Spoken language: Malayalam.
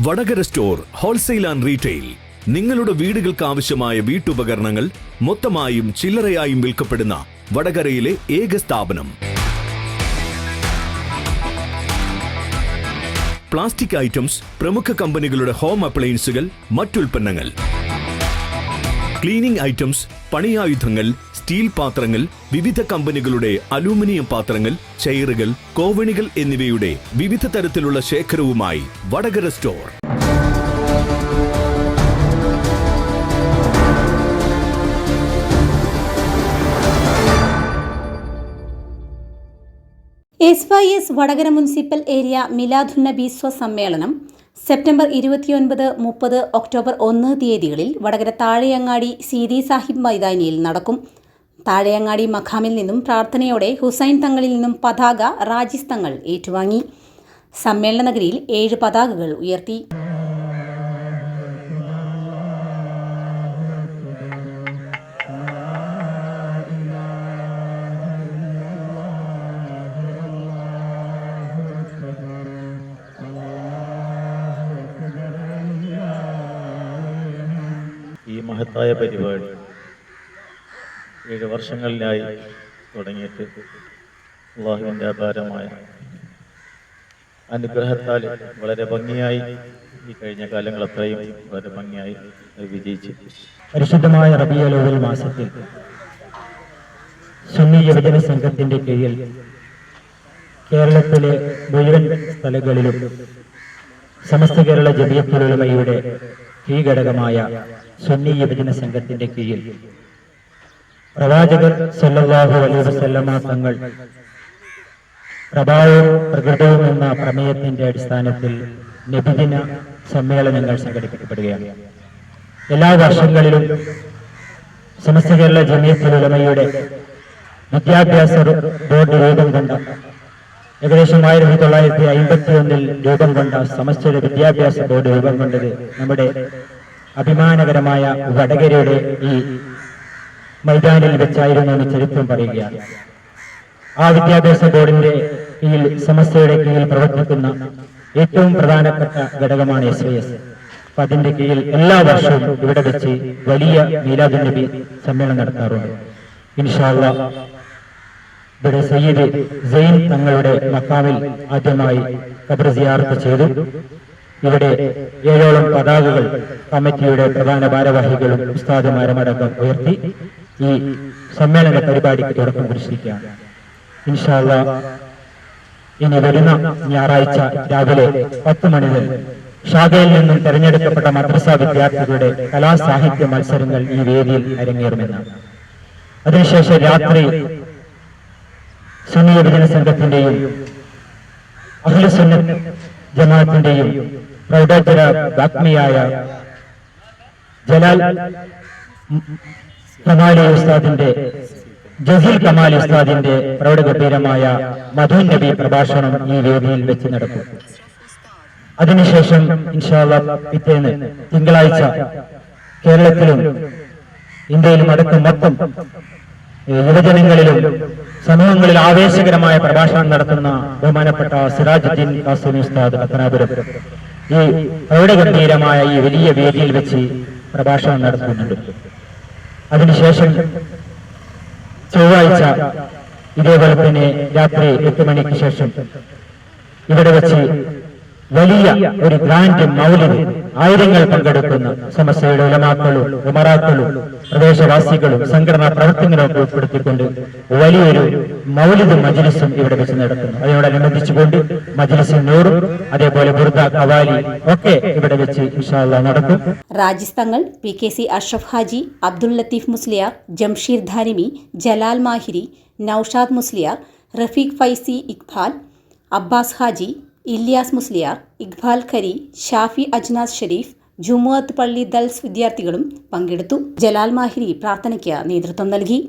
Vadakara store wholesale and retail. നിങ്ങളുടെ വീടുകൾക്ക് ആവശ്യമായ വീട്ടുപകരണങ്ങൾ മൊത്തമായും ചില്ലറയായും വിൽക്കപ്പെടുന്ന വടകരയിലെ ഏക സ്ഥാപനം. പ്ലാസ്റ്റിക് ഐറ്റംസ്, പ്രമുഖ കമ്പനികളുടെ ഹോം അപ്ലയൻസുകൾ, മറ്റുൽപ്പന്നങ്ങൾ, ക്ലീനിംഗ് ഐറ്റംസ്, പണിയായുധങ്ങൾ, സ്റ്റീൽ പാത്രങ്ങൾ, വിവിധ കമ്പനികളുടെ അലൂമിനിയം പാത്രങ്ങൾ, ചെയറുകൾ, കോവണികൾ എന്നിവയുടെ വിവിധ തരത്തിലുള്ള ശേഖരവുമായി Vadakara store. SYS Vadakara municipal area Miladunnabi സ്വസമ്മേളനം സെപ്റ്റംബർ 29, 30, ഒക്ടോബർ 1 തീയതികളിൽ വടകര താഴെയങ്ങാടി സീതി സാഹിബ് മൈതാനിയിൽ നടക്കും. താഴെയങ്ങാടി മഖാമിൽ നിന്നും പ്രാർത്ഥനയോടെ ഹുസൈൻ തങ്ങളിൽ നിന്നും പതാക റാജിസ് തങ്ങൾ ഏറ്റുവാങ്ങി. സമ്മേളന നഗരിയിൽ 7 പതാകകൾ ഉയർത്തി. ഈ മഹത്തായ പരിപാടി 7 വർഷങ്ങളിലായി തുടങ്ങിയിട്ട് അള്ളാഹുവിൻ്റെ അപാരമായ അനുഗ്രഹത്താൽ വളരെ ഭംഗിയായി ഈ കഴിഞ്ഞ കാലങ്ങൾ അത്രയും വളരെ ഭംഗിയായി വിജയിച്ചു. പരിശുദ്ധമായ റബീഉൽ അവ്വൽ മാസത്തിൽ സുന്നി യുവജന സംഘത്തിന്റെ കീഴിൽ കേരളത്തിലെ മുഴുവൻ സ്ഥലങ്ങളിലും സമസ്ത കേരള ജമിയത്തുൽ ഉലമയുടെ ഈ ഘടകമായ സുന്നി യുവജന സംഘത്തിന്റെ കീഴിൽ പ്രവാചകർ സല്ലല്ലാഹു അലൈഹി വസല്ലമ തങ്ങൾ പ്രഭാവവും പ്രകൃതവും എന്ന പ്രമേയത്തിന്റെ അടിസ്ഥാനത്തിൽ നബിദിന സമ്മേളനങ്ങൾ സംഘടിപ്പിക്കപ്പെടുകയാണ്. എല്ലാ വർഷങ്ങളിലും സമസ്ത കേരള ജമിയത്തുൽ ഉലമയുടെ വിദ്യാഭ്യാസ ബോർഡ് രൂപം കൊണ്ട ഏകദേശം 1951 രൂപം കൊണ്ട സമസ്തയുടെ വിദ്യാഭ്യാസ ബോർഡ് രൂപം കൊണ്ടത് നമ്മുടെ അഭിമാനകരമായ വടകരയുടെ ഈ മൈതാനിൽ വെച്ചായിരുന്നു എന്ന് ചരിത്രം പറയുകയാണ്. ആ വിദ്യാഭ്യാസ ബോർഡിന്റെ കീഴിൽ സമസ്തയുടെ കീഴിൽ പ്രവർത്തിക്കുന്ന ഏറ്റവും പ്രധാനപ്പെട്ട ഘടകമാണ് SYS. അപ്പൊ അതിന്റെ കീഴിൽ എല്ലാ വർഷവും ഇവിടെ വെച്ച് വലിയ മീലാദുന്നബി സമ്മേളനം നടത്താറുണ്ട്. ഇൻഷാ അല്ലാഹ് ഇവിടെ സയ്യിദ് സൈൻ തങ്ങളുടെ മക്കാമിൽ ആദ്യമായി ഖബർ സിയാറത്ത് ചെയ്തു. ഇവിടെ 7ഓളം പതാകകൾ കമ്മിറ്റിയുടെ പ്രധാന ഭാരവാഹികളും ഉസ്താദുമാരുമടക്കം ഉയർത്തി ഈ സമ്മേളന പരിപാടിക്ക് തുടക്കം കുറിച്ചിരിക്കുകയാണ്. ഇൻഷാ അല്ലാഹ് ഇനി വരുന്ന ഞായറാഴ്ച രാവിലെ 10 മണി മുതൽ ഷാഗയിൽ നിന്നും തെരഞ്ഞെടുക്കപ്പെട്ട മദ്രസ വിദ്യാർത്ഥികളുടെ കലാസാഹിത്യ മത്സരങ്ങൾ ഈ വേദിയിൽ അരങ്ങേറുമെന്നാണ്. അതിനുശേഷം രാത്രി സുന്നി യുവജന സംഘത്തിന്റെയും അഹ്ലു സുന്നത്ത് ജമാഅത്തിന്റെയും പ്രൗഢോത്തര വാഗ്മിയായ ജലാൽ കമാലി ഉസ്താദിന്റെ ജസീൽ കമാലി ഉസ്താദിന്റെ പ്രൗഢഗംഭീരമായ മധുൻ നബി പ്രഭാഷണം ഈ വേദിയിൽ വെച്ച് നടക്കും. അതിനുശേഷം ഇൻഷാ അല്ലാഹ് പിറ്റേന്ന് തിങ്കളാഴ്ച കേരളത്തിലും ഇന്ത്യയിലും അടക്കം മൊത്തം യുവജനങ്ങളിലും സമൂഹങ്ങളിൽ ആവേശകരമായ പ്രഭാഷണം നടത്തുന്ന ബഹുമാനപ്പെട്ട സിറാജുദ്ദീൻ ഖാസിമി ഉസ്താദ് പത്തനാപുരം ഈ പ്രൗഢഗംഭീരമായ ഈ വലിയ വേദിയിൽ വെച്ച് പ്രഭാഷണം നടത്തുന്നുണ്ട്. അതിനുശേഷം ചൊവ്വാഴ്ച ഇതേപോലെ തന്നെ രാത്രി 8 മണിക്ക് ശേഷം ഇവിടെ വെച്ച് വലിയ ഒരു ഗ്രാൻഡ് മൗലിദ് ആയിരങ്ങൾ പങ്കെടുക്കുന്ന സമസ്തയുടെ ഉലമാക്കളും ഉമറാക്കളും പ്രദേശവാസികളും സംഘടനാ പ്രവർത്തനങ്ങളൊക്കെ ഉൾപ്പെടുത്തിക്കൊണ്ട് വലിയൊരു മൗലിദ് മജ്ലിസും ഇവിടെ വെച്ച് നടക്കുന്നു. അതിനോടനുബന്ധിച്ചുകൊണ്ട് മജ്ലിസും നൂറും അതേപോലെ ബുർദ ഖവാലി ഒക്കെ ഇവിടെ വെച്ച് ഇൻഷാ അല്ലാഹ് നടക്കും. റാജിസ് തങ്ങൾ, PKC അഷ്റഫ് ഹാജി, അബ്ദുൽ ലത്തീഫ് മുസ്ലിയാർ, ജംഷീർ ധാരിമി, ജലാൽ മാഹിരി, നൌഷാദ് മുസ്ലിയാർ, റഫീഖ് ഫൈസി ഇഖ്ബാൽ, അബ്ബാസ് ഹാജി, ഇല്യാസ് മുസ്ലിയാർ, ഇഖ്ബാൽ ഖരി, ഷാഫി അജ്നാസ് ഷെരീഫ്, ജുമുഅത്ത് പള്ളി ദൽസ് വിദ്യാർത്ഥികളും പങ്കെടുത്തു. ജലാൽ മാഹിരി പ്രാർത്ഥനയ്ക്ക് നേതൃത്വം നൽകി.